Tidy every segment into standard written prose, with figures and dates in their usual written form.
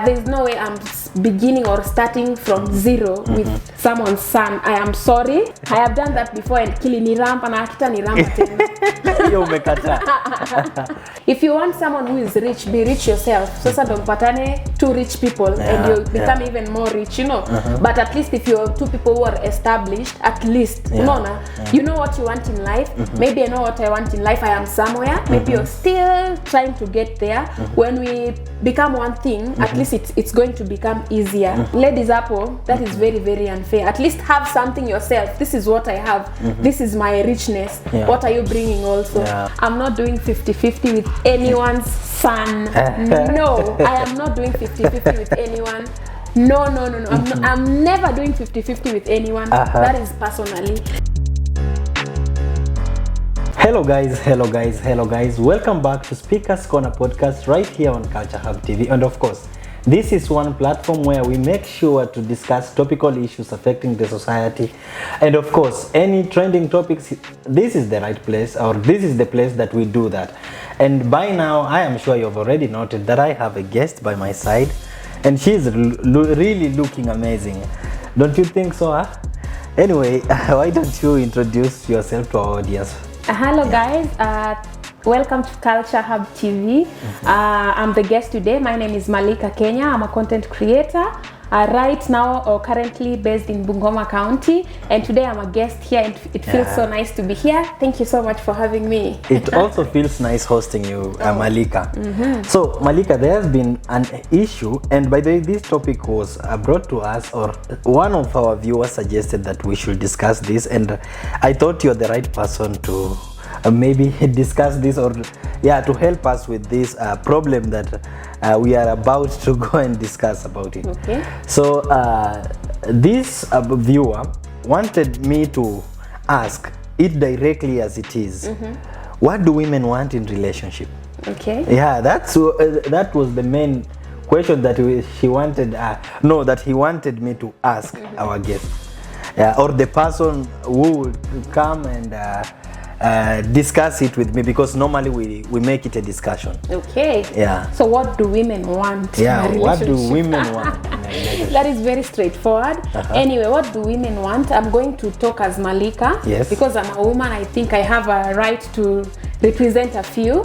there's no way I'm beginning or starting from zero with someone's son. I am sorry. I have done that before and kiliniramba na akita niramba tena. If you want someone who is rich, be rich yourself. Sasa ndo mpatane two rich people and you become even more rich, you know. But at least if you're two people who are established, at least, you know what you want in life. Maybe I know what I want in life. I am somewhere. Maybe you're still trying to get there. When we become one thing, at least it's going to become easier. Ladies Apple, that is very, very unfair. At least have something yourself. This is what I have. This is my richness. What are you bringing also? I'm not doing 50-50 with anyone's son. No, I am not doing 50-50 with anyone. No. I'm never doing 50-50 with anyone. That is personally. Hello guys, welcome back to Speakers Corner podcast right here on Culture Hub TV. And of course, this is one platform where we make sure to discuss topical issues affecting the society. And of course, any trending topics, this is the right place, or this is the place that we do that. And by now, I am sure you've already noted that I have a guest by my side, and she's really looking amazing. Don't you think so, huh? Anyway, why don't you introduce yourself to our audience? Hello guys, welcome to Culture Hub TV. I'm the guest today. My name is Malika Kenya. I'm a content creator right now or currently based in Bungoma County, and today I'm a guest here and it feels so nice to be here. Thank you so much for having me. It also feels nice hosting you, Malika. So Malika, there has been an issue, and by the way, this topic was brought to us, or one of our viewers suggested that we should discuss this, and I thought you're the right person to maybe discuss this, or to help us with this problem that we are about to go and discuss about it. Okay. So this viewer wanted me to ask it directly as it is. What do women want in relationship? Okay. Yeah, that was the main question that he wanted me to ask our guest, or the person who would come and discuss it with me, because normally we make it a discussion. Okay. Yeah. So what do women want? Yeah. In a What do relationship? women want? That is very straightforward. Anyway, what do women want? I'm going to talk as Malika. Yes. Because I'm a woman, I think I have a right to represent a few.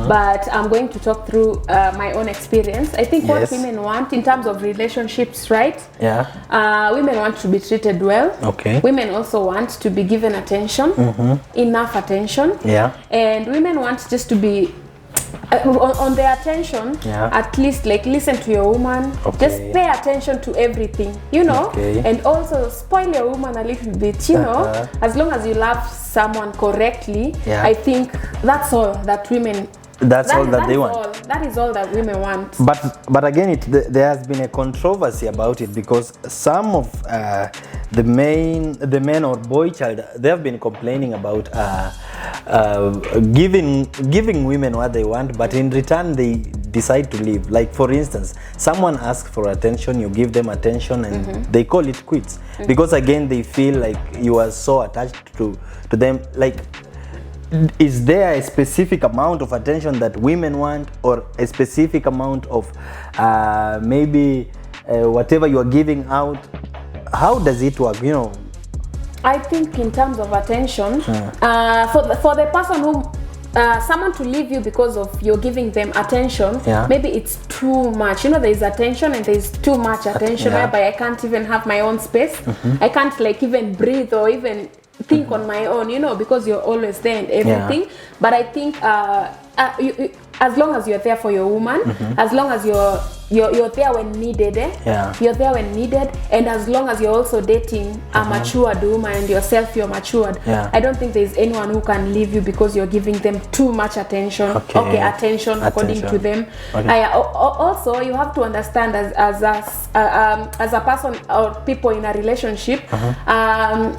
But I'm going to talk through my own experience. I think what women want in terms of relationships, right? Yeah. Women want to be treated well. Okay. Women also want to be given attention, enough attention. Yeah. And women want just to be on their attention, at least like listen to your woman, just pay attention to everything, you know, and also spoil your woman a little bit, you know, as long as you love someone correctly. I think that's all that women all that they want. That is all that women want. But again, there has been a controversy about it, because some of the men or boy child, they have been complaining about giving women what they want, but in return they decide to leave. Like for instance, someone asks for attention, you give them attention, and they call it quits, because again they feel like you are so attached to them. Like, is there a specific amount of attention that women want, or a specific amount of maybe whatever you are giving out? How does it work, you know? I think in terms of attention, for the person who someone to leave you because of you're giving them attention, maybe it's too much. You know, there is attention and there is too much attention, whereby I can't even have my own space. I can't like even breathe or even think on my own, you know, because you're always there and everything. But I think as long as you're there for your woman, as long as you're there when needed, you're there when needed, and as long as you're also dating a matured woman and yourself, you're matured, I don't think there's anyone who can leave you because you're giving them too much attention. Attention according to them. Also, you have to understand as a person or people in a relationship,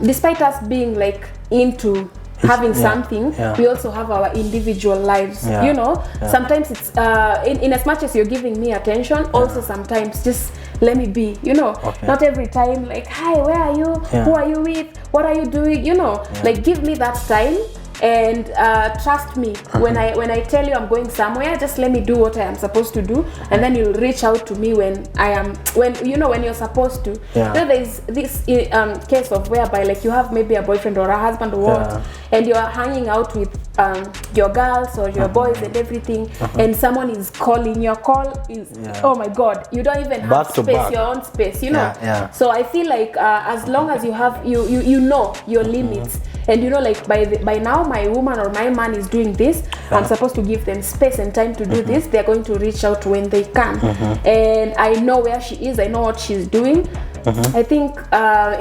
despite us being like into having something, we also have our individual lives, you know. Sometimes it's in as much as you're giving me attention, also sometimes just let me be, you know. Not every time like, hi, where are you, who are you with, what are you doing, you know. Like, give me that time and trust me, when I tell you I'm going somewhere, just let me do what I am supposed to do, and then you'll reach out to me when you're supposed to. Yeah. You know, there's this case of whereby like you have maybe a boyfriend or a husband or what, and you're hanging out with your girls or your boys and everything, and someone is calling. Your call is oh my god, you don't even have space, your own space, you know. So I feel like as long as you have you know your limits, and you know, like by now my woman or my man is doing this, I'm supposed to give them space and time to do this. They're going to reach out when they can, and I know where she is, I know what she's doing. I think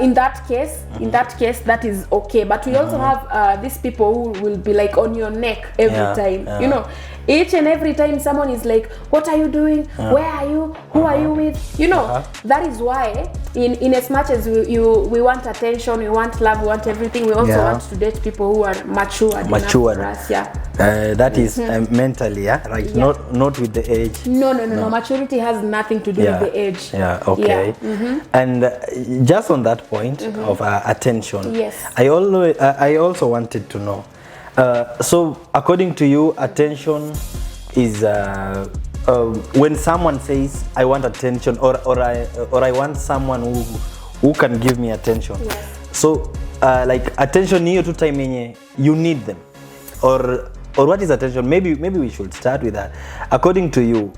in that case that is okay, but we also have these people who will be like on your neck every time, you know. Each and every time someone is like, what are you doing? Where are you? Who are you with? You know, that is why in as much as we want attention, we want love, we want everything, we also want to date people who are mature enough for us. That is mentally, right? Not with the age. No. Maturity has nothing to do with the age. Okay. And just on that point of attention, I also wanted to know. So according to you, attention is when someone says I want attention, or I want someone who can give me attention. So like attention niyo tu time yenye you need them, or what is attention? Maybe we should start with that. According to you,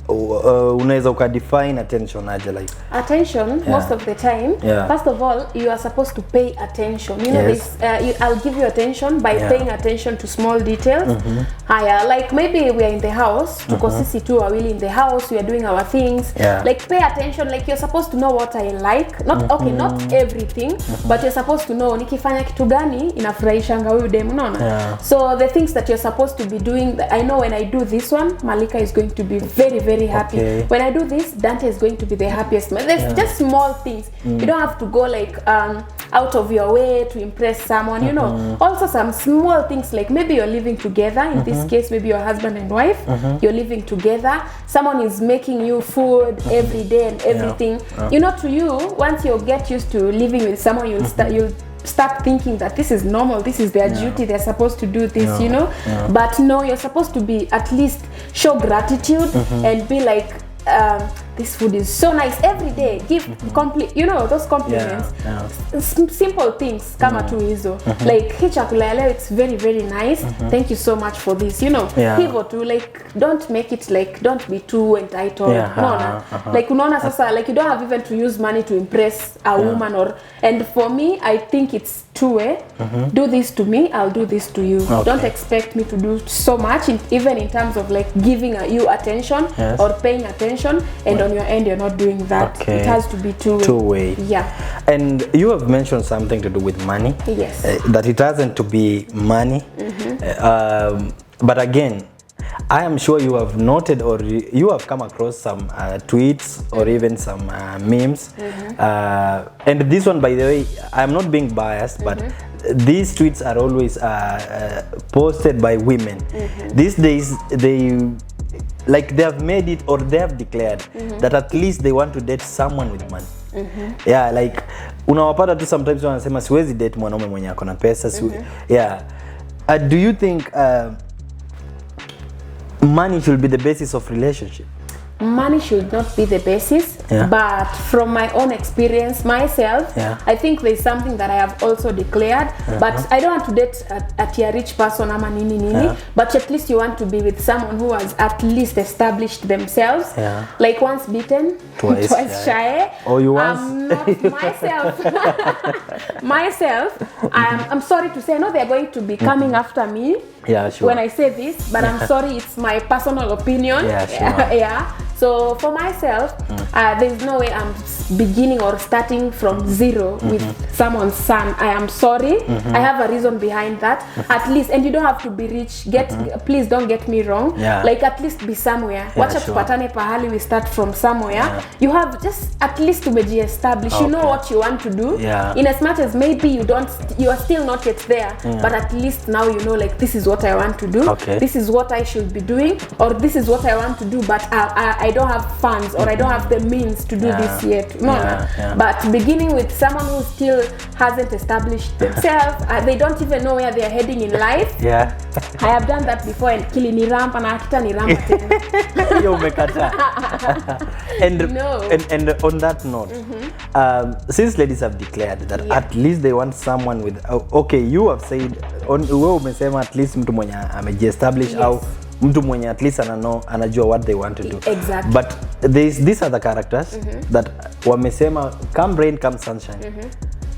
unaweza ukadefine attention aje? Like attention, most of the time, first of all, you are supposed to pay attention. You know, this I'll give you attention by paying attention to small details. Like maybe we are in the house, tuko sisi tu wawili in the house, we are doing our things. Like pay attention, like you're supposed to know what I like. Not not everything, but you're supposed to know nikifanya kitu gani inafurahishanga huyu dem, unaona? So the things that you're supposed to be doing, I know when I do this one, Malika is going to be very happy. When I do this, Dante is going to be the happiest man. There's just small things. You don't have to go like out of your way to impress someone, you know. Also some small things, like maybe you're living together. In this case, maybe you're husband and wife. You're living together. Someone is making you food every day and everything. You know, to you, once you get used to living with someone, you'll start thinking that this is normal, this is their duty, they're supposed to do this, you know. But no, you're supposed to be at least show gratitude and be like, this food is so nice every day. Give you know, those compliments. Simple things kama tu hizo. Like hii chakula ya leo, it's very nice. Thank you so much for this, you know. Hivyo tu, like don't make it like, don't be too entitled. Like unaona sasa, like you don't have even to use money to impress a woman, or, and for me I think it's two-way. Do this to me, I'll do this to you. Don't expect me to do so much, even in terms of like giving you attention or paying attention, and on your end you're not doing that. It has to be two-way. And you have mentioned something to do with money. That it hasn't to be money. But again, I am sure you have noted, or you have come across some tweets or even some memes. And this one, by the way, I'm not being biased, but these tweets are always posted by women. These days, they have made it, or they have declared that at least they want to date someone with money. Like unawapata tu sometimes wanasema siwezi date mwanaume mwenye ako na pesa. Do you think money should be the basis of relationship? Money should not be the basis, but from my own experience myself, I think there's something that I have also declared, but I don't want to date a rich person ama nini, but at least you want to be with someone who has at least established themselves, like once bitten, twice shy. Or you once? I'm not myself. I'm sorry to say, I know they're going to be coming after me when I say this, but I'm sorry, it's my personal opinion. So for myself, there's no way I'm beginning or starting from zero with someone's son. I am sorry. I have a reason behind that. At least, and you don't have to be rich. Please don't get me wrong. Like at least be somewhere. Wacha tupatane pahali, we start from somewhere. You have just at least to be established. You know what you want to do. In as much as maybe you are still not yet there, but at least now you know, like, this is what I want to do. This is what I should be doing, or this is what I want to do, but I don't have funds or I don't have the means to do this yet. No, but beginning with someone who still hasn't established themselves, they don't even know where they are heading in life. Yeah. I have done that before, and kili ni rampa na akita ni rampa tena. Yo umekata. And on that note, since ladies have declared that at least they want someone with okay, you have said wewe umesema at least mtu mwenye amejiestablish au mtu mwenye at least anajua what they want to do. Exactly. But these are the characters that wamesema come rain come sunshine.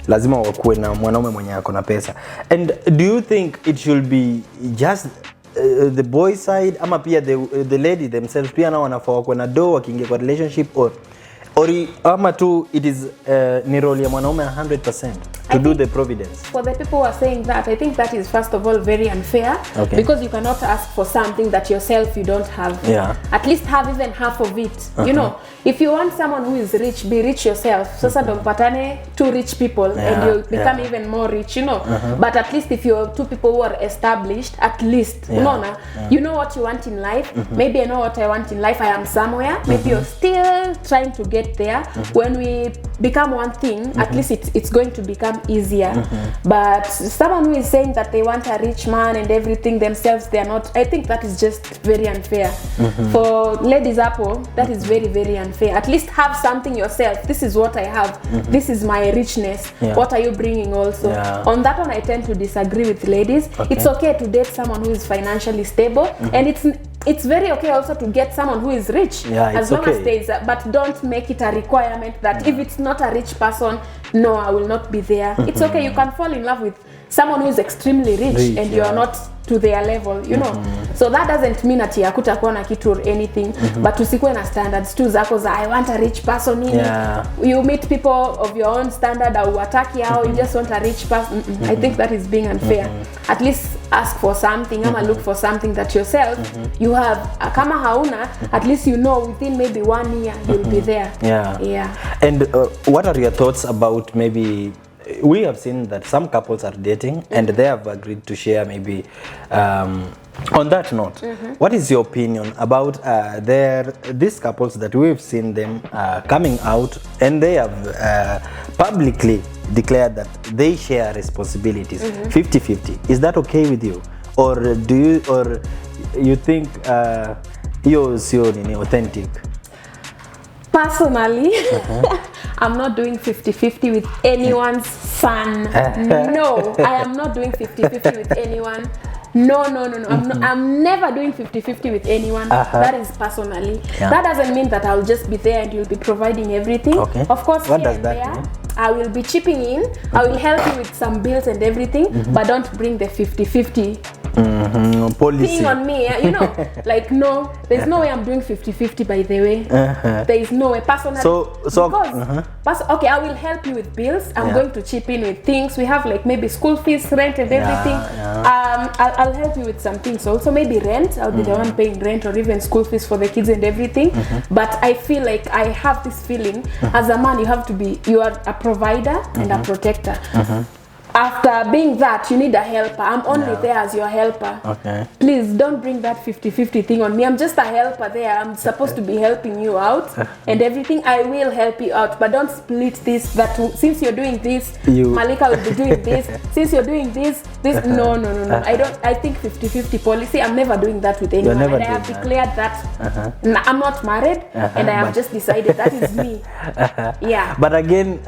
Lazima wakuwe na mwanaume mwenye ako na pesa. And do you think it should be just the boy side ama pia the lady themselves pia nao wanafaa wakuwe na do wakiingia kwa relationship or ama tu it is ni role ya mwanaume 100% to do the providence? For the people who are saying that, I think that is first of all very unfair, because you cannot ask for something that yourself you don't have. At least have even half of it. You know, if you want someone who is rich, be rich yourself. Sasa don't patane two rich people and you become even more rich, you know. But at least if you're two people who are established, at least you know what you want in life. Maybe I know what I want in life. I am somewhere. Maybe you're still trying to get there. When we become one thing, at least it's going to become easier. But someone who is saying that they want a rich man and everything themselves, they are not. I think that is just very unfair. For ladies Apple, that is very, very unfair. At least have something yourself. This is what I have. This is my richness. What are you bringing also? On that one, I tend to disagree with ladies. It's okay to date someone who is financially stable, and it's very okay also to get someone who is rich, as long as there is but don't make it a requirement that if it's not a rich person, no, I will not be there. It's okay, you can fall in love with someone who is extremely rich and you are not to their level, you know. So that doesn't mean that hakutakuwa na kitu or anything, but usikuwe na standards tu zako za I want a rich person in you meet people of your own standard au wataki au you just want a rich person. I think that is being unfair. At least ask for something ama look for something that yourself you have. Kama hauna, at least you know within maybe 1 year you'll be there. And what are your thoughts about maybe we have seen that some couples are dating and they have agreed to share maybe on that note, what is your opinion about these couples that we've seen them coming out and they have publicly declared that they share responsibilities 50-50? Is that okay with you, or do you think hiyo sio nini authentic? Personally, I'm not doing 50-50 with anyone's son. No, I am not doing 50-50 with anyone. No. I'm never doing 50-50 with anyone. That is personally. That doesn't mean that I'll just be there and you'll be providing everything. Of course, what does that mean? I will be chipping in. I will help you with some bills and everything, but don't bring the 50-50 policy thing on me. You know, like no, there's no way I'm doing 50-50. By the way, there is no way. Personally, okay, I will help you with bills. I'm going to chip in with things. We have like maybe school fees, rent, and everything. I'll help you with some things. Also, maybe rent. I'll be the one paying rent or even school fees for the kids and everything. But I feel like I have this feeling as a man, you are a provider and a protector. After being that, you need a helper. I'm only there as your helper. Please don't bring that 50-50 thing on me. I'm just a helper there. I'm supposed to be helping you out and everything. I will help you out, but don't split this. That since you're doing this, Malika will be doing this. Since you're doing this. No. I think 50-50 policy. I'm never doing that with anyone. And I have declared that I'm not married, and I have just decided that is me. But again,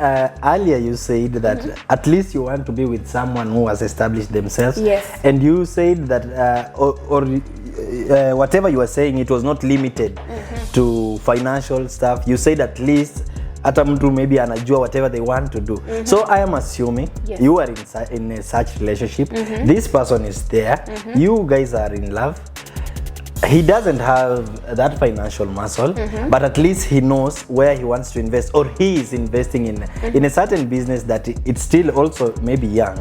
earlier you said that at least you want to be with someone who has established themselves. And you said that whatever you were saying, it was not limited to financial stuff. You said at least hata mtu maybe anajua whatever they want to do. So I am assuming you are in such relationship. This person is there. You guys are in love. He doesn't have that financial muscle, but at least he knows where he wants to invest, or he is investing in a certain business that it's still also maybe young.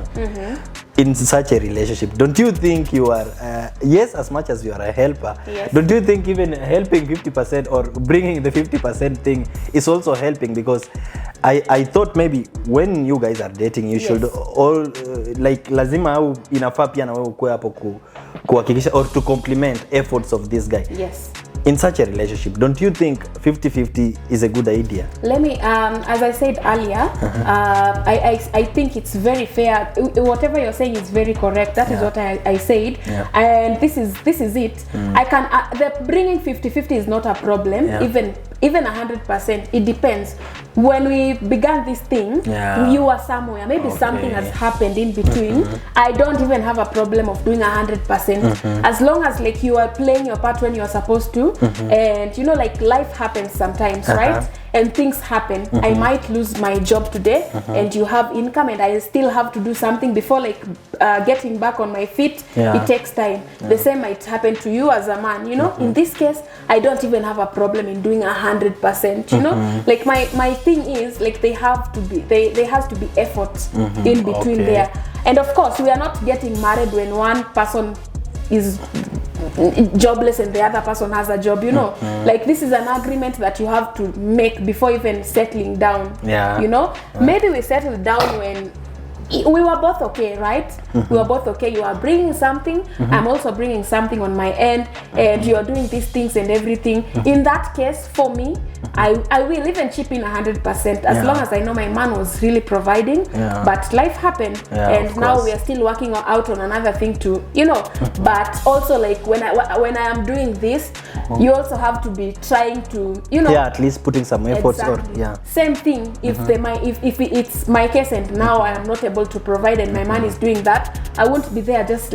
In such a relationship, don't you think you are yes, as much as you are a helper, don't you think even helping 50% or bringing the 50% thing is also helping? Because I thought maybe when you guys are dating, you should all like lazima au inafaa pia na wewe ukue hapo kuhakikisha or to complement efforts of this guy. in such a relationship, don't you think 50-50 is a good idea? Let me, as I said earlier, I think it's very fair. Whatever you're saying is very correct. That is what I said, and this is it. I can the bringing 50-50 is not a problem. Even 100%. It depends. When we began this thing, you are somewhere. Maybe something has happened in between. I don't even have a problem of doing 100%, as long as like you are playing your part when you are supposed to, and you know, like life happens sometimes, right? And things happen. I might lose my job today, and you have income, and I still have to do something before like getting back on my feet. It takes time. The same might happen to you as a man. You know, in this case, I don't even have a problem in doing 100%. You know, like my thing is like there has to be effort in between there. And of course, we are not getting married when one person is jobless and the other person has a job, you know. Like this is an agreement that you have to make before even settling down. You know, maybe we settled down when we were both okay, right? We were both okay. You are bringing something, I'm also bringing something on my end, and you are doing these things and everything. In that case, for me, I will even chip in 100% as long as I know my man was really providing. But life happened, and now we are still working out on another thing too, you know. But also like when I am doing this, you also have to be trying to, you know, at least putting some efforts. Or same thing. If if it's my case and now I am not able to provide and my man is doing that, I won't be there just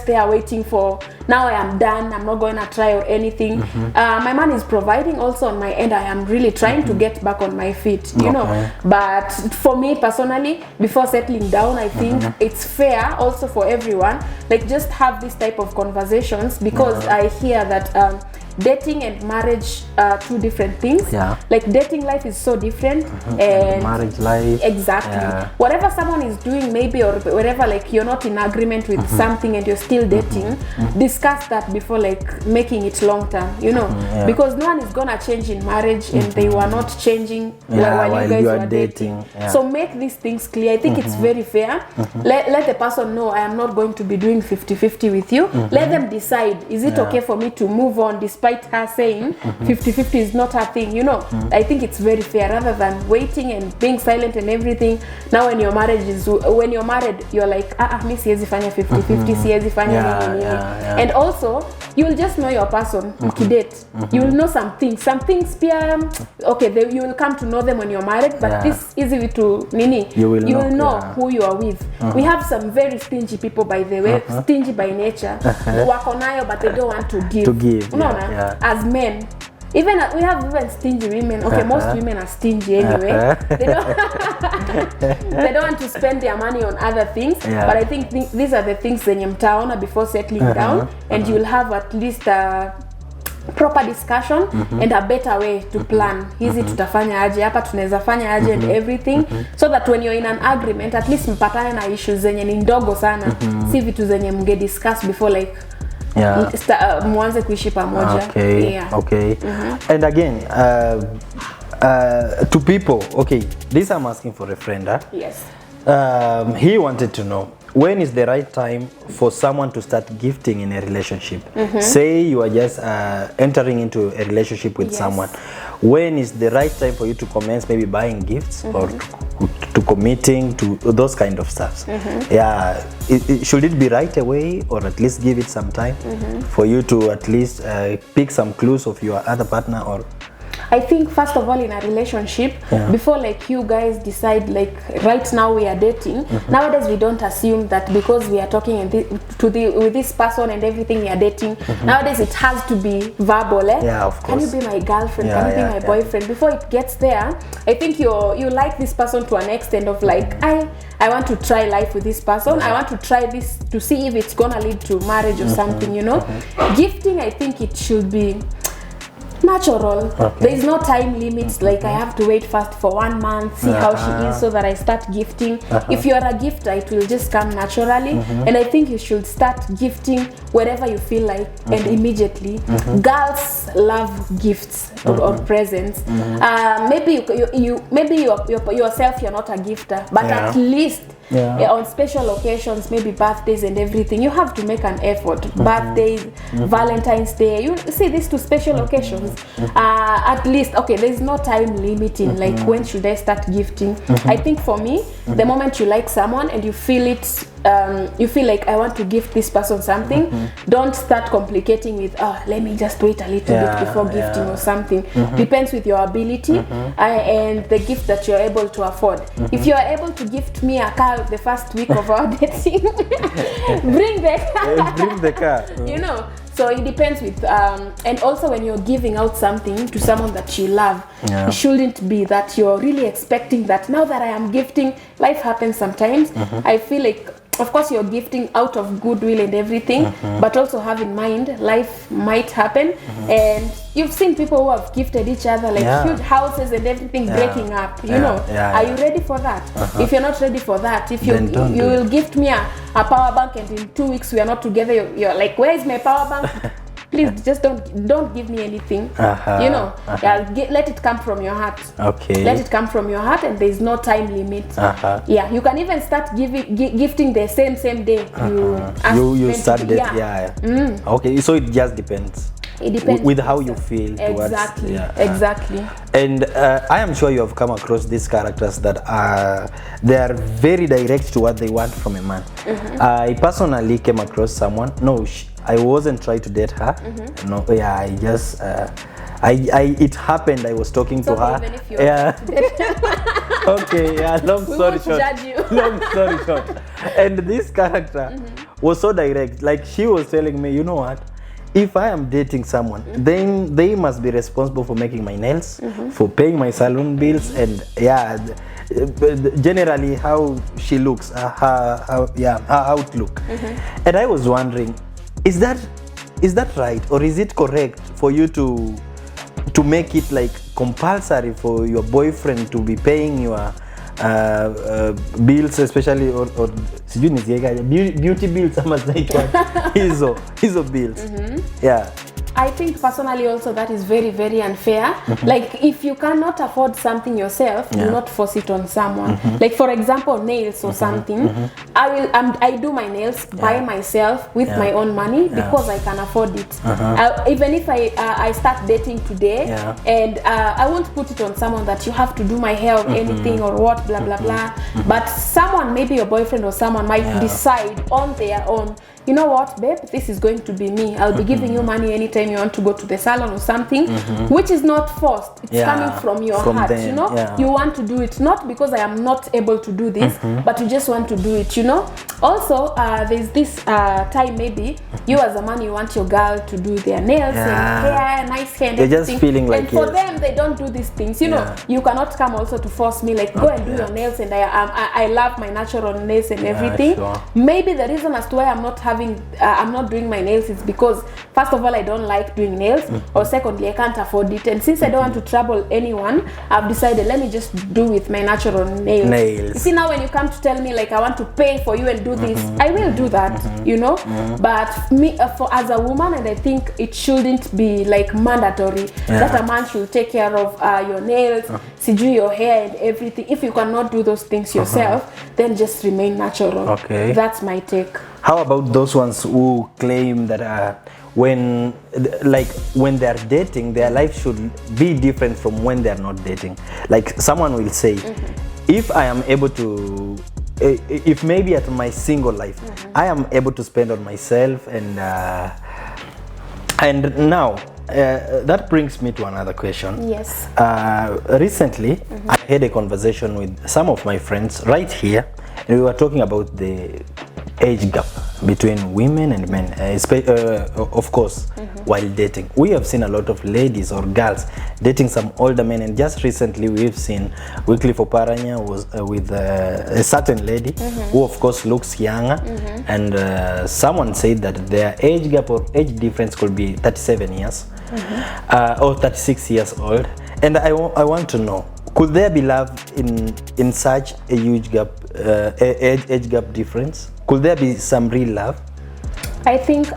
there waiting for, now I am done, I'm not going to try or anything. My man is providing also on my end. I am really trying to get back on my feet, you know. But for me personally, before settling down, I think it's fair also for everyone, like just have this type of conversations, because I hear that dating and marriage are two different things. Like dating life is so different, and marriage life, whatever someone is doing, maybe, or whatever, like you're not in agreement with something and you're still dating, discuss that before like making it long term, you know. Because no one is gonna change in marriage, and they were not changing while you guys were dating. So make these things clear. I think it's very fair. Let the person know, I am not going to be doing 50-50 with you. Let them decide, is it okay for me to move on despite her saying 50-50 is not her thing, you know. I think it's very fair, rather than waiting and being silent and everything. Now when you're married, you're like, mi siwezi fanya 50-50, siwezi fanya nini. And also you will just know your person ukidate. You will know some things pia, okay, you will come to know them when you're married, but this easy to nini, you will know who you are with. We have some very stingy people, by the way, stingy by nature. Wako nayo, but they don't want to give. As men, even we have even stingy women. Okay, most women are stingy anyway. They don't want to spend their money on other things. But I think these are the things zenye mtaona before settling down, and you will have at least a proper discussion and a better way to plan. Hizi tutafanya aje, hapa tunaweza fanya aje, and everything, so that when you're in an agreement, at least mpatane na issues zenye ni ndogo sana, si vitu zenye mge discuss before like mwanze kuishi pamoja. And again, to people, this I'm asking for a friend. Yes. He wanted to know, when is the right time for someone to start gifting in a relationship? Say you are just entering into a relationship with someone. When is the right time for you to commence maybe buying gifts or to committing to those kind of stuff? Should it be right away, or at least give it some time for you to at least pick some clues of your other partner? Or I think first of all, in a relationship, before like you guys decide, like right now we are dating, nowadays we don't assume that because we are talking with this person and everything we are dating, nowadays it has to be verbal. Of course. Can you be my girlfriend? Can you be my boyfriend? Before it gets there, I think you like this person to an extent of like, I want to try life with this person. I want to try this to see if it's gonna lead to marriage or something, you know. Gifting, I think it should be natural. There is no time limits, like I have to wait first for 1 month, see how she is, so that I start gifting. If you are a gifter, it will just come naturally. And I think you should start gifting wherever you feel like, and immediately. Girls love gifts or presents. Maybe you yourself, you're not a gifter, but at least on special occasions, maybe birthdays and everything, you have to make an effort. Birthdays, Valentine's Day, you see these two special occasions, at least, okay, there's no time limiting, like when should I start gifting. I think for me, the moment you like someone and you feel it, you feel like I want to gift this person something, don't start complicating with, let me just wait a little bit before gifting or something. Depends with your ability and the gift that you're able to afford. If you're able to gift me a car the first week of our dating, bring the car. Bring the car. You know, so it depends with and also when you're giving out something to someone that you love, it shouldn't be that you're really expecting that now that I am gifting. Life happens sometimes. I feel like, of course, you're gifting out of goodwill and everything, but also have in mind life might happen. And you've seen people who have gifted each other like huge houses and everything breaking up. You know, are you ready for that? If you're not ready for that, if you will gift me a power bank and in 2 weeks we are not together, you're like, where is my power bank? Please just don't give me anything. You know, let it come from your heart. Okay. Let it come from your heart, and there's no time limit. Yeah, you can even start gifting the same day. You started it. Okay, so it just depends. It depends with how you feel towards. Exactly. And I am sure you have come across these characters that they are very direct to what they want from a man. I personally came across someone. No, I wasn't trying to date her. No, I just it happened. I was talking to her. Even if you're okay, long story short. Long story short. And this character was so direct. Like, she was telling me, you know what? If I am dating someone, then they must be responsible for making my nails, for paying my salon bills, and generally how she looks, her outlook. And I was wondering, is that right, or is it correct for you to make it like compulsory for your boyfriend to be paying your bills, especially or beauty bills, hizo bills? I think personally also that is very, very unfair. Like, if you cannot afford something yourself, do not force it on someone. Like, for example, nails or something. I do my nails by myself with my own money because I can afford it. Even if I start dating today and I won't put it on someone that you have to do my hair or anything or what, blah blah blah. But someone, maybe your boyfriend or someone, might decide on their own, you know what, babe, this is going to be me. I'll be giving you money anytime you want to go to the salon or something, which is not forced. It's coming from your heart, them, you know. You want to do it, not because I am not able to do this, but you just want to do it, you know. Also, there's this time, maybe you as a man, you want your girl to do their nails and hair, nice hair and they're everything. Just feeling like, and for them, they don't do these things, you know. You cannot come also to force me, like, go and do your nails, and I love my natural nails and everything. Maybe the reason as to why I'm not doing my nails is because, first of all, I don't like doing nails, or secondly, I can't afford it. And since I don't want to trouble anyone, I've decided, let me just do with my natural nails. You see, now when you come to tell me, like, I want to pay for you and do this, I will do that, you know. But me, as a woman, and I think it shouldn't be like mandatory that a man should take care of your nails, do your hair and everything. If you cannot do those things yourself, then just remain natural. Okay, that's my take. How about those ones who claim that when they're dating, their life should be different from when they're not dating? Like, someone will say, if I am able to, if maybe at my single life, I am able to spend on myself, and now that brings me to another question. Yes. Recently, I had a conversation with some of my friends right here, and we were talking about the age gap between women and men, of course, while dating. We have seen a lot of ladies or girls dating some older men, and just recently we've seen Wycliffe Oparanya was with a certain lady who, of course, looks younger, and someone said that their age gap or age difference could be 37 years or 36 years old. And I want to know, could there be love in such a huge gap, age gap difference? Could there be some real love? I think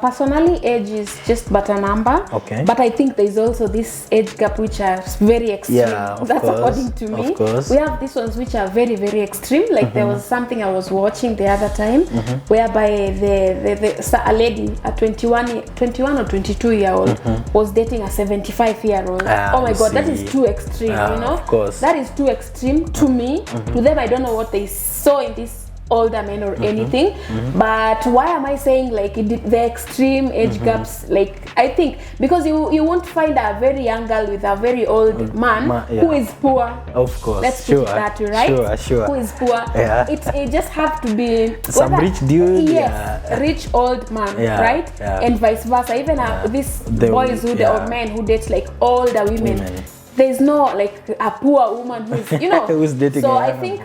personally age is just but a number. Okay. But I think there's also this age gap which are very extreme. Yeah, of That's course, according to me. of course. We have these ones which are very, very extreme. Like there was something I was watching the other time whereby a lady, a 21 or 22-year-old was dating a 75-year-old. Oh my God, that is too extreme, you know? Of course. That is too extreme to me. To them, I don't know what they saw in this older men or anything, but why am I saying like the extreme age gaps? Like I think because you won't find a very young girl with a very old man who is poor. Of course, let's put it that way, right? Sure. Who is poor? Yeah. It just have to be some rich dude. Yes, rich old man, right? And vice versa. Even these boys who or men who date like older women. There's no like a poor woman who's, you know, who's dating. So I think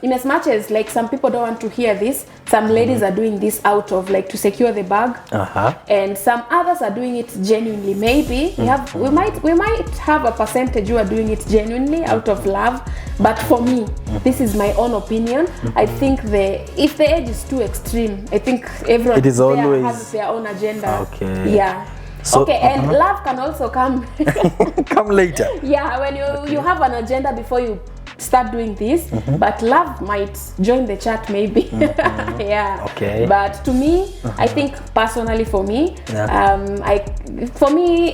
in as much as like some people don't want to hear this, some ladies are doing this out of like to secure the bag, and some others are doing it genuinely. Maybe we might have a percentage who are doing it genuinely out of love, but for me, this is my own opinion. I think if the age is too extreme, I think everyone it is always has their own agenda. Okay. Yeah. So, okay, and love can also come come later. Yeah, when you have an agenda before you start doing this, but love might join the chat maybe. Yeah. Okay. But to me, I think personally for me,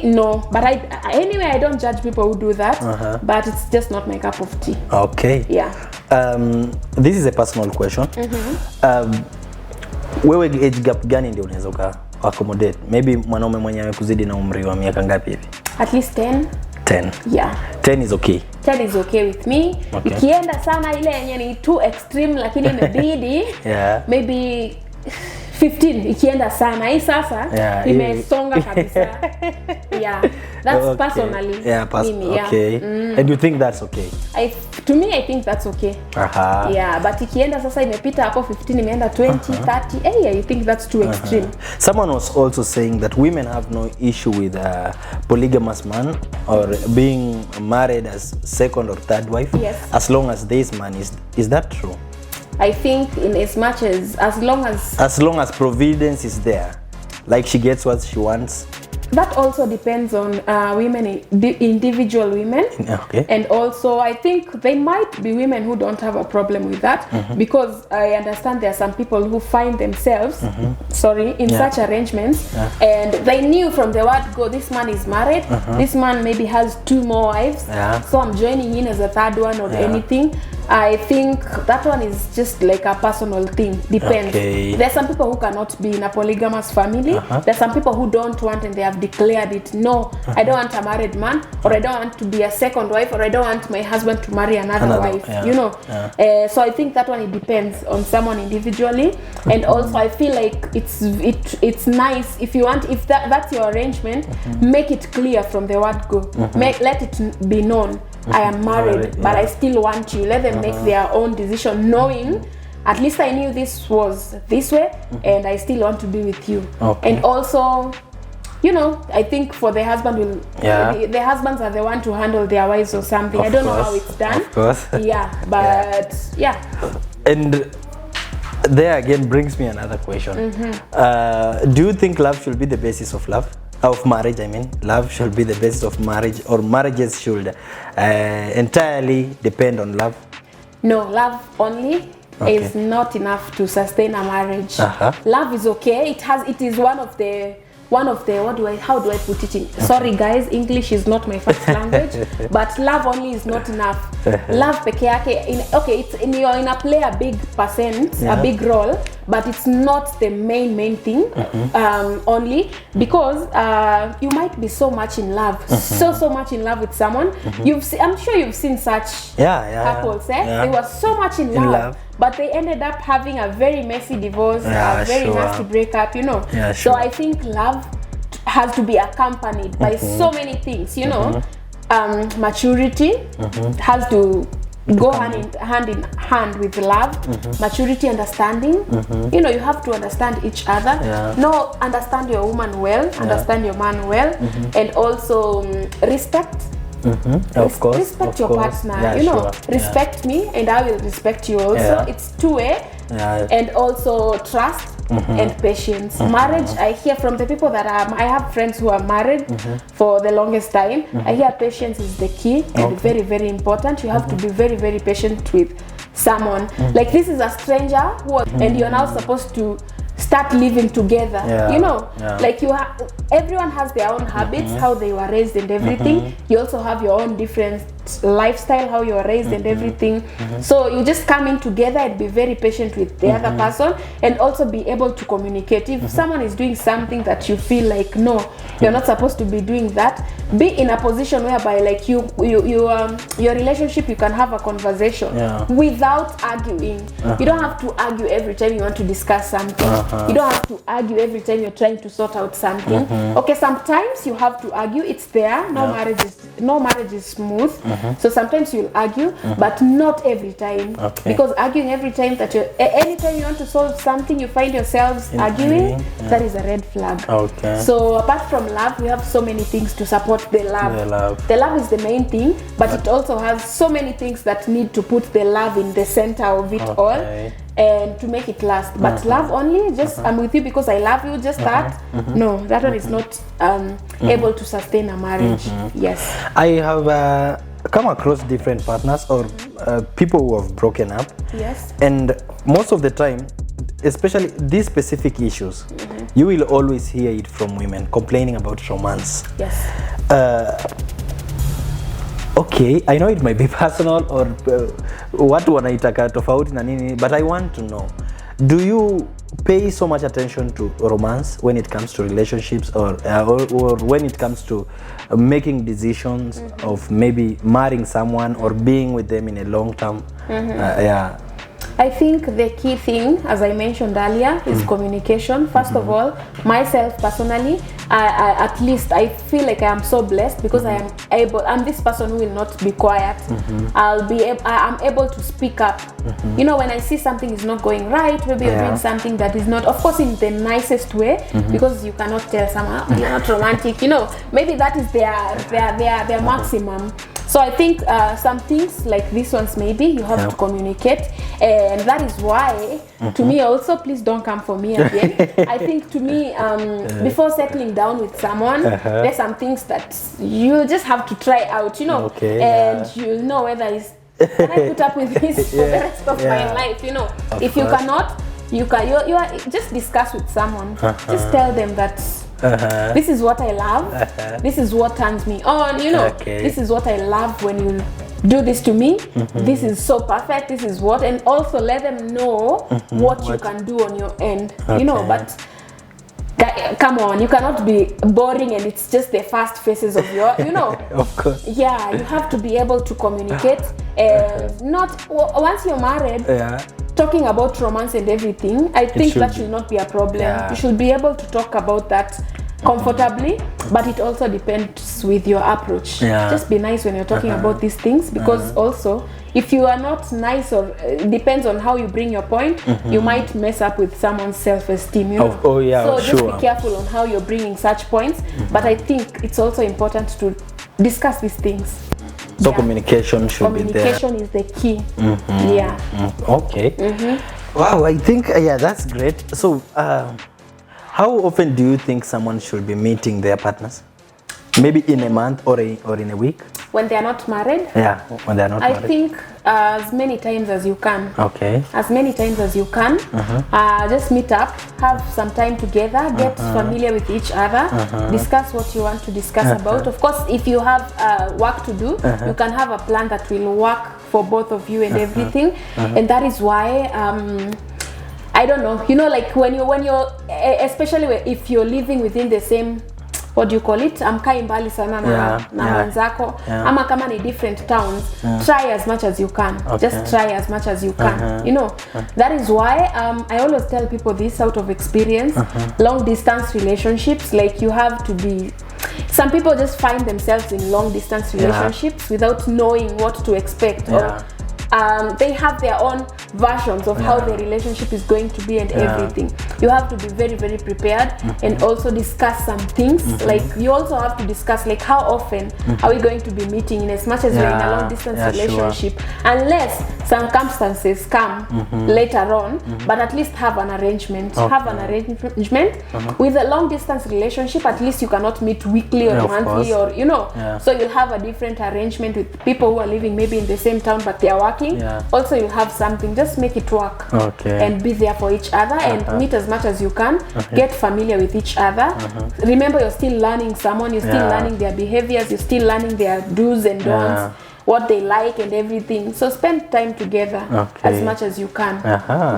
no. But anyway, I don't judge people who do that. But it's just not my cup of tea. Okay. Yeah. This is a personal question. Wewe age gap gani ndio unaweza accommodate? Maybe mwanaume mwenye amekuzidi na umri wa miaka ngapi hivi? At least 10. 10. Yeah. 10 is okay. 10 is okay with me. Okay. Ikienda sana ile yenye ni too extreme lakini imebidi maybe 15 ikienda sana. Hii sasa imesonga kabisa. Yeah. That's personally. Yeah, okay. And you think that's okay? To me, I think that's okay. Yeah, but ikienda sasa imepita hapo 15 imeenda 20, 30. I think that's too extreme. Someone was also saying that women have no issue with a polygamous man or being married as second or third wife, as long as this man is that true? I think in as much as long as providence is there, like she gets what she wants. That also depends on women, individual women. Okay. And also I think there might be women who don't have a problem with that, because I understand there are some people who find themselves in such arrangements, and they knew from the word go, this man is married, this man maybe has 2 more wives, so I'm joining in as a third one or anything. I think that one is just like a personal thing. Depends. Okay. There are some people who cannot be in a polygamous family. There are some people who don't want, and they have declared it. No, I don't want a married man, or I don't want to be a second wife, or I don't want my husband to marry another wife. You know. So I think that one, it depends on someone individually. And also I feel like it's nice if you want, if that's your arrangement, make it clear from the word go. Let it be known. I am married, but I still want you. Let them make their own decision, knowing at least I knew this was this way, and I still want to be with you. And also, you know, I think for the husband, the husbands are the one to handle their wives or something. I don't know how it's done. Of course. Yeah, but And there again brings me another question. Do you think love should be the basis of love? Of marriage, I mean. Love should be the basis of marriage, or marriages should entirely depend on love? No, love only is not enough to sustain a marriage. Love is okay. It is one of the how do I put it in? Sorry guys, English is not my first language, but love only is not enough. Love peke yake, you're in a play a big percent, a big role, but it's not the main thing. Only because you might be so much in love, so much in love with someone. I'm sure you've seen such couples. They were so much in love, but they ended up having a very messy divorce, a very nasty breakup, you know. So I think love has to be accompanied by so many things, you know. Maturity has to go hand in hand with love. Maturity, understanding. You know, you have to understand each other. Understand your woman well, understand your man well, and also respect. Of course. Respect your partner. You know, respect me, and I will respect you also. It's two-way. And also trust. and patience. Marriage, I hear from the people that I have friends who are married for the longest time. I hear patience is the key and very, very important. You have to be very, very patient with someone. Like this is a stranger and you're now supposed to start living together. You know, like everyone has their own habits, how they were raised and everything. You also have your own different lifestyle, how you are raised and everything. So you just come in together and be very patient with the other person, and also be able to communicate. If someone is doing something that you feel like, no, you're not supposed to be doing that, be in a position whereby like your relationship, you can have a conversation without arguing. You don't have to argue every time you want to discuss something. You don't have to argue every time you're trying to sort out something. Okay, sometimes you have to argue. It's there. No marriage is smooth. So sometimes you'll argue, but not every time. Because arguing every time that anytime you want to solve something, you find yourselves arguing, that is a red flag. So apart from love, we have so many things to support the love. The love is the main thing, but it also has so many things that need to put the love in the center of it all, and to make it last. But love only, just I'm with you because I love you, just that, no, that one is not able to sustain a marriage. Yes, I have come across different partners or people who have broken up. Yes, and most of the time, especially these specific issues, you will always hear it from women complaining about romance. Yes. Okay, I know it might be personal or watu wanaitaka tofauti na nini, but I want to know, do you pay so much attention to romance when it comes to relationships, or when it comes to making decisions of maybe marrying someone or being with them in a long term? I think the key thing, as I mentioned earlier, is communication. First of all, myself personally, at least I feel like I am so blessed because I'm this person who will not be quiet. I'm able to speak up. You know, when I see something is not going right, maybe you're doing something that is not, of course, in the nicest way, because you cannot tell someone you're not romantic. You know, maybe that is their maximum. So I think some things like these ones, maybe you have to communicate, and that is why, to me also, please don't come for me again. I think to me, before settling down with someone, there's some things that you just have to try out, you know, and you'll know whether can I put up with this for the rest of my life, you know. If you cannot, you just discuss with someone. Just tell them that this is what I love, this is what turns me on, you know, this is what I love when you do this to me, this is so perfect, this is what, and also let them know what you can do on your end, you know. But come on, you cannot be boring and it's just the first phases of your, you know. Of course. Yeah, you have to be able to communicate, and not once you're married, talking about romance and everything, I think that should not be a problem. You should be able to talk about that comfortably, but it also depends with your approach. Just be nice when you're talking about these things, because also if you are not nice, or depends on how you bring your point, you might mess up with someone's self-esteem, you know. So just be careful on how you're bringing such points, but I think it's also important to discuss these things. So communication should be there. Communication is the key. Okay. Wow, I think that's great. So how often do you think someone should be meeting their partners? Maybe in a month or in a week? When they are not married? Yeah, when they are not married. I think as many times as you can. Okay. As many times as you can. Just meet up, have some time together, get familiar with each other, discuss what you want to discuss about. Of course, if you have work to do, you can have a plan that will work for both of you and everything. And that is why I don't know, you know, like when you're especially if you're living within the same, what do you call it, amkai mbali sana na wenzako, ama kama ni different towns, try as much as you can. Just try as much as you can, you know. That is why I always tell people this out of experience. Long distance relationships, like you have to be, some people just find themselves in long distance relationships without knowing what to expect, or they have their own versions of how their relationship is going to be and everything. You have to be very, very prepared and also discuss some things. Like you also have to discuss like how often are we going to be meeting, in as much as we're in a long distance relationship, unless circumstances come later on, but at least have an arrangement. Have an arrangement. With a long distance relationship, at least you cannot meet weekly or monthly or so you'll have a different arrangement with people who are living maybe in the same town but they are working. Also you'll have something, just make it work and be there for each other and meet as much as you can. Get familiar with each other. Remember, you're still learning someone, you're still learning their behaviors, you're still learning their do's and don'ts, what they like and everything. So spend time together as much as you can.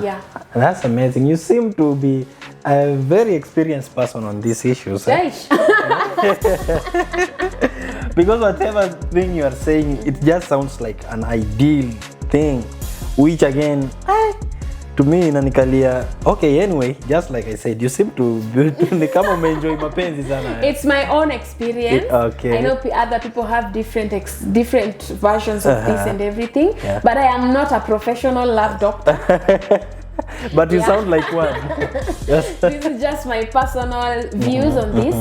Yeah, that's amazing. You seem to be a very experienced person on these issues. Because whatever thing you are saying, it just sounds like an ideal thing, which again to me inanikalia. Okay, anyway, just like I said, you seem to ni kama umeenjoy mapenzi sana. It's my own experience. I know other people have different versions of this and everything, but I am not a professional love doctor. But you sound like one. This is just my personal views on this,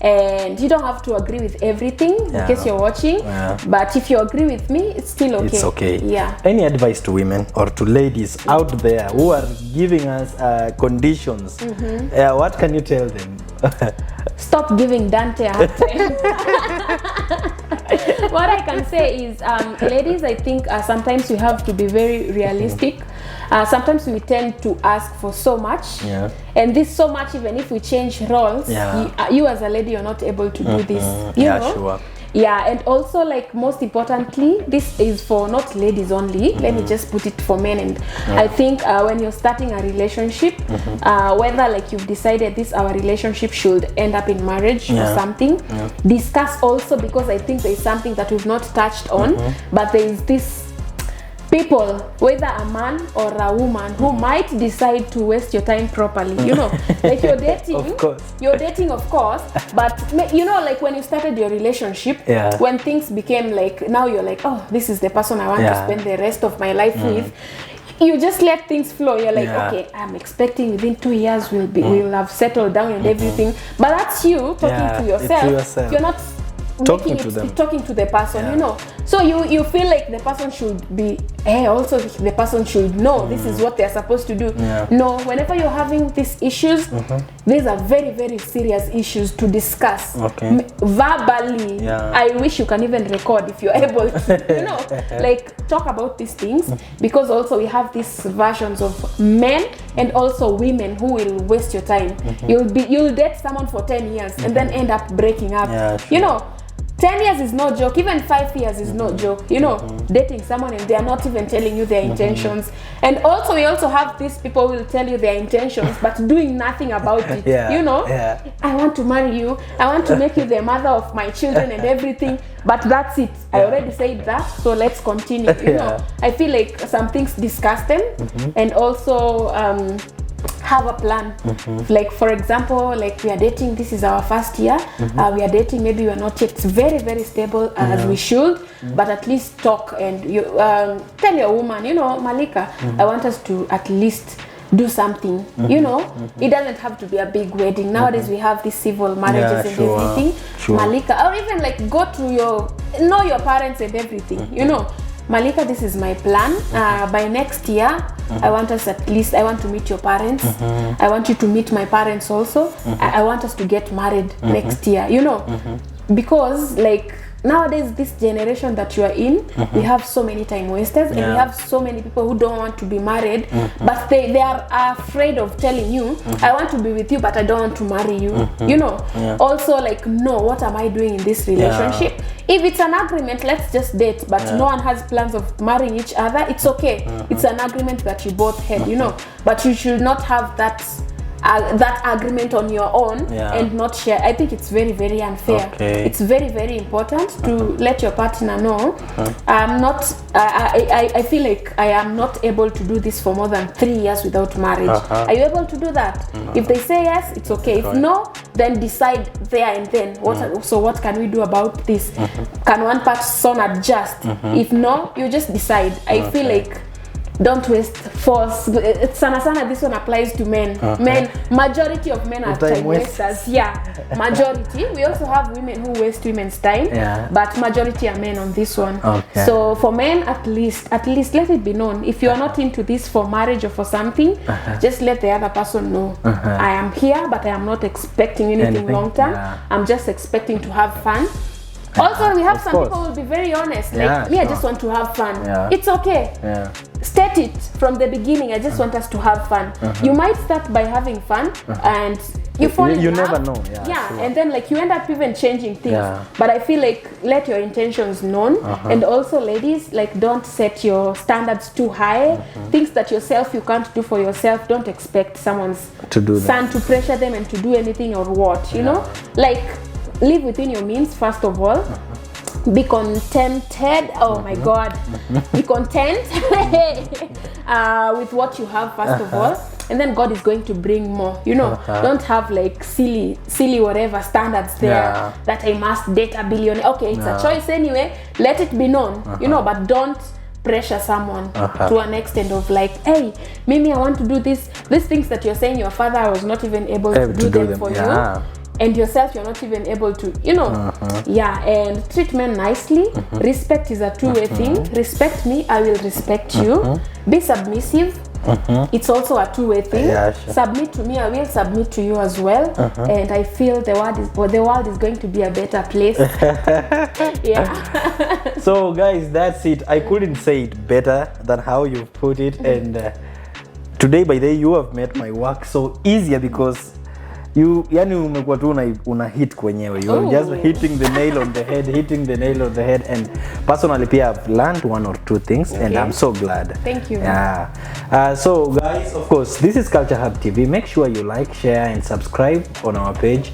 and you don't have to agree with everything in case you're watching, but if you agree with me, it's still okay. It's okay. Yeah. Any advice to women or to ladies out there who are giving us conditions? What can you tell them? Stop giving Dante a hard time. What I can say is, ladies, I think sometimes you have to be very realistic. Sometimes we tend to ask for so much, and this so much, even if we change roles, you as a lady, you're not able to do this. You know? Sure. Yeah, and also, like, most importantly, this is for not ladies only. Let me just put it for men. And I think when you're starting a relationship, whether like you've decided our relationship should end up in marriage or something, discuss also, because I think there's something that we've not touched on, but there is this people, whether a man or a woman, who might decide to waste your time properly. You know, like you're dating, of course, but you know, like when you started your relationship, when things became like, now you're like, oh, this is the person I want to spend the rest of my life with. You just let things flow. You're like, okay, I'm expecting within 2 years we'll have settled down and everything. But that's you talking to yourself. You're not talking to the person, you know. So you feel like the person should be, also the person should know this is what they're supposed to do. No, whenever you're having these issues, these are very, very serious issues to discuss verbally. I wish you can even record if you're able to, you know, like talk about these things, because also we have these versions of men and also women who will waste your time. You'll date someone for 10 years and then end up breaking up. You know, 10 years is no joke, even 5 years is no joke, you know, dating someone and they are not even telling you their intentions. And also, we also have these people who will tell you their intentions, but doing nothing about it, you know. I want to marry you, I want to make you the mother of my children and everything, but that's it. I already said that, so let's continue, you know. I feel like some things discuss them, and also, have a plan. Like, for example, like we are dating, this is our first year, we are dating, maybe we are not yet very, very stable as we should, but at least talk and you tell your woman, you know, Malika, I want us to at least do something, you know. It doesn't have to be a big wedding. Nowadays we have these civil marriages and everything. Malika, or even like go to know your parents and everything, you know. Malika, this is my plan. By next year, I want us I want to meet your parents. I want you to meet my parents also. I want us to get married next year, you know. Because like nowadays, this generation that you are in, we have so many time wasters, and we have so many people who don't want to be married, but they are afraid of telling you, I want to be with you, but I don't want to marry you, you know. Also, like, no, what am I doing in this relationship? If it's an agreement, let's just date, but no one has plans of marrying each other, it's okay. It's an agreement that you both had, you know, but you should not have that that agreement on your own and not share. I think it's very, very unfair. It's very, very important to let your partner know, I'm not, I feel like I am not able to do this for more than 3 years without marriage. Are you able to do that? If they say yes, it's okay. If no, then decide there and then. So what can we do about this? Can one person adjust? If no, you just decide. I feel like don't waste force. Sana, this one applies to men. Men, majority of men are time wasters. Majority. We also have women who waste women's time, but majority are men on this one. So for men, at least let it be known. If you are not into this for marriage or for something, just let the other person know. I am here, but I am not expecting anything long term. I'm just expecting to have fun. Also, we have some people who will be very honest, like, I just want to have fun. It's okay. State it from the beginning. I just want us to have fun. You might start by having fun, and you fall in love. You never know. And then like you end up even changing things. But I feel like let your intentions known, and also ladies, like don't set your standards too high. Things that yourself you can't do for yourself. Don't expect someone's son to pressure them and to do anything or what, you know, like. Live within your means, first of all. Be contented. Oh my God. Be content with what you have, first of all. And then God is going to bring more. You know, don't have like silly whatever standards there that I must date a billionaire. Okay, it's a choice anyway. Let it be known, you know, but don't pressure someone to an extent of like, hey, Mimi, I want to do this. These things that you're saying your father was not even able to do them for you. And yourself, you're not even able to, you know, and treat men nicely. Respect is a two-way thing. Respect me, I will respect you. Be submissive. It's also a two-way thing. Submit to me, I will submit to you as well. And I feel the world is going to be a better place. So guys, that's it. I couldn't say it better than how you put it. And today by day you have made my work so easier, because yani umekuwa tu una hit kwenyewe. You're just hitting the nail on the head, and personally I've learned one or two things, and I'm so glad. Thank you. So guys, of course, this is Culture Hub TV. Make sure you like, share and subscribe on our page,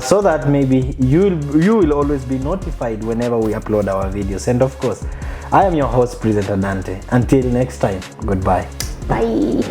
so that maybe you will always be notified whenever we upload our videos. And of course, I am your host, Presenter Dante. Until next time, goodbye. Bye.